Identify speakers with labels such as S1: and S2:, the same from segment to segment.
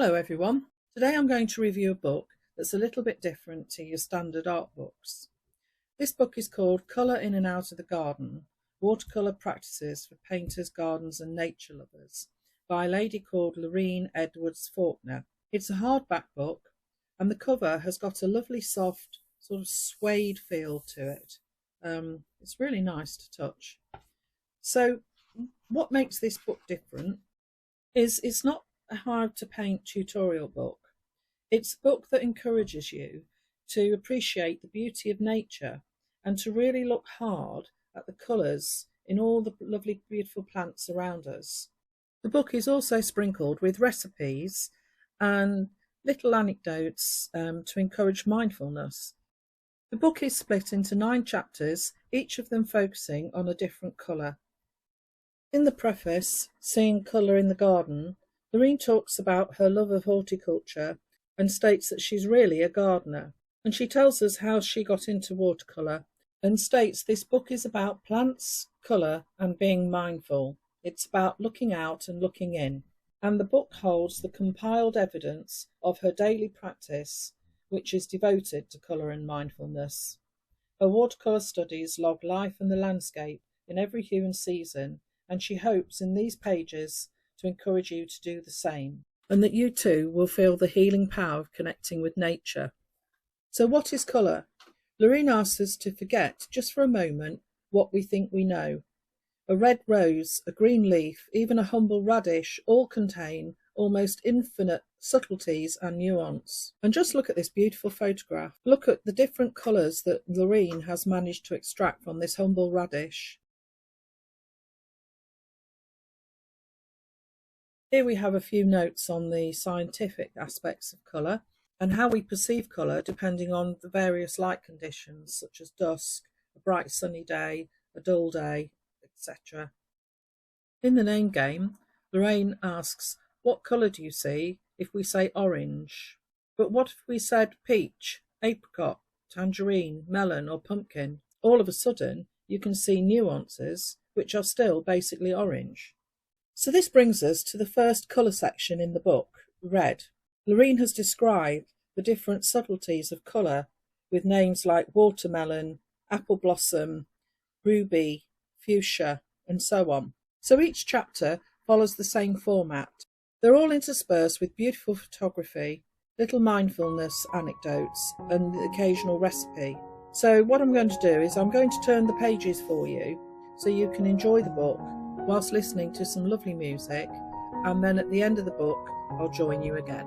S1: Hello everyone. Today I'm going to review a book that's a little bit different to your standard art books. This book is called Colour in and Out of the Garden, Watercolour Practices for Painters, Gardens and Nature Lovers by a lady called Lorene Edwards Forkner. It's a hardback book and the cover has got a lovely soft sort of suede feel to it. It's really nice to touch. So what makes this book different is it's not a how to paint tutorial book. It's a book that encourages you to appreciate the beauty of nature and to really look hard at the colours in all the lovely beautiful plants around us. The book is also sprinkled with recipes and little anecdotes to encourage mindfulness. The book is split into 9 chapters, each of them focusing on a different colour. In the preface, Seeing Colour in the Garden, Lorene talks about her love of horticulture and states that she's really a gardener. And she tells us how she got into watercolour and states this book is about plants, colour and being mindful. It's about looking out and looking in. And the book holds the compiled evidence of her daily practice, which is devoted to colour and mindfulness. Her watercolour studies log life and the landscape in every hue and season, and she hopes in these pages to encourage you to do the same, and that you too will feel the healing power of connecting with nature. So what is colour? Lorene asks us to forget, just for a moment, what we think we know. A red rose, a green leaf, even a humble radish all contain almost infinite subtleties and nuance. And just look at this beautiful photograph. Look at the different colours that Lorene has managed to extract from this humble radish. Here we have a few notes on the scientific aspects of colour and how we perceive colour depending on the various light conditions such as dusk, a bright sunny day, a dull day, etc. In the name game, Lorene asks, what colour do you see if we say orange? But what if we said peach, apricot, tangerine, melon or pumpkin? All of a sudden you can see nuances which are still basically orange. So this brings us to the first colour section in the book, red. Lorene has described the different subtleties of colour with names like watermelon, apple blossom, ruby, fuchsia, and so on. So each chapter follows the same format. They're all interspersed with beautiful photography, little mindfulness anecdotes, and the occasional recipe. So what I'm going to do is I'm going to turn the pages for you so you can enjoy the book whilst listening to some lovely music, and then at the end of the book I'll join you again.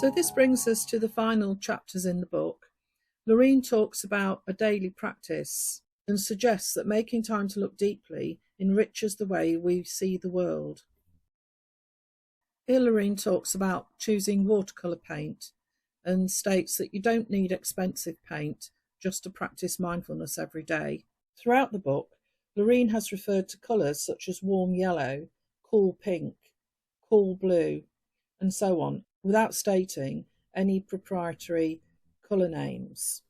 S1: So this brings us to the final chapters in the book. Lorene talks about a daily practice and suggests that making time to look deeply enriches the way we see the world. Here Lorene talks about choosing watercolour paint and states that you don't need expensive paint just to practice mindfulness every day. Throughout the book, Lorene has referred to colours such as warm yellow, cool pink, cool blue, and so on, without stating any proprietary colour names.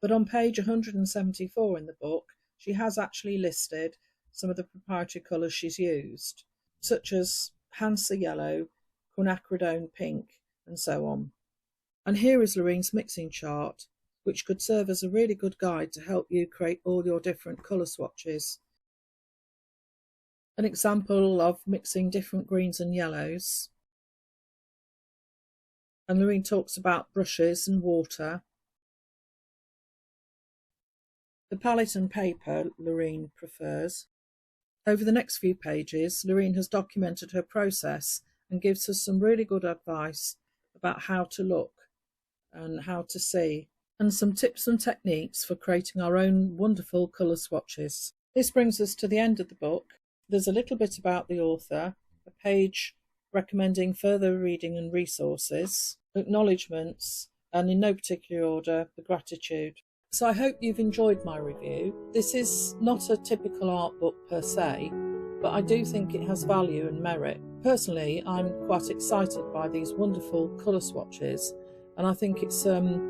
S1: But on page 174 in the book, she has actually listed some of the proprietary colours she's used, such as Hansa yellow, quinacridone pink, and so on. And here is Lorene's mixing chart, which could serve as a really good guide to help you create all your different colour swatches. An example of mixing different greens and yellows. And Lorene talks about brushes and water. The palette and paper Lorene prefers. Over the next few pages, Lorene has documented her process and gives us some really good advice about how to look and how to see, and some tips and techniques for creating our own wonderful colour swatches. This brings us to the end of the book. There's a little bit about the author, a page recommending further reading and resources, acknowledgements, and in no particular order, the gratitude. So I hope you've enjoyed my review. This is not a typical art book per se, but I do think it has value and merit. Personally, I'm quite excited by these wonderful colour swatches, and I think it's a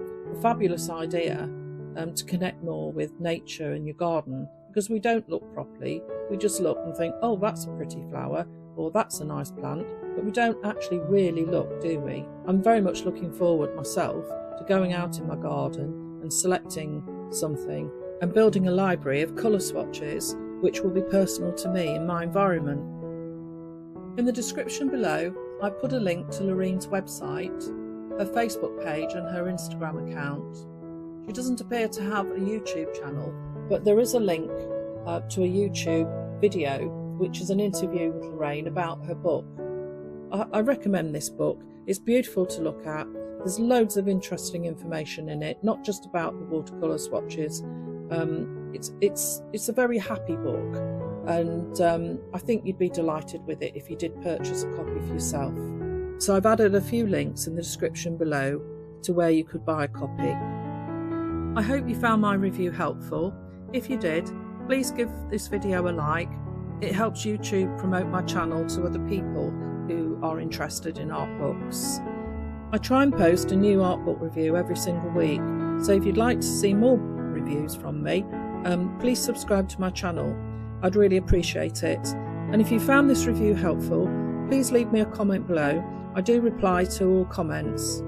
S1: fabulous idea to connect more with nature in your garden, because we don't look properly. We just look and think, oh, that's a pretty flower, or that's a nice plant, but we don't actually really look, do we? I'm very much looking forward myself to going out in my garden and selecting something and building a library of colour swatches which will be personal to me and my environment. In the description below, I put a link to Lorene's website, her Facebook page and her Instagram account. She doesn't appear to have a YouTube channel, but there is a link to a YouTube video which is an interview with Lorene about her book. I recommend this book. It's beautiful to look at. There's loads of interesting information in it, not just about the watercolour swatches. It's a very happy book, and I think you'd be delighted with it if you did purchase a copy for yourself. So I've added a few links in the description below to where you could buy a copy. I hope you found my review helpful. If you did, please give this video a like. It helps YouTube promote my channel to other people who are interested in art books. I try and post a new art book review every single week, so if you'd like to see more reviews from me, please subscribe to my channel. I'd really appreciate it. And if you found this review helpful, please leave me a comment below. I do reply to all comments.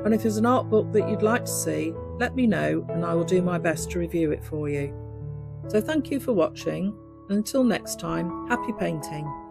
S1: And if there's an art book that you'd like to see, let me know and I will do my best to review it for you. So thank you for watching, and until next time, happy painting.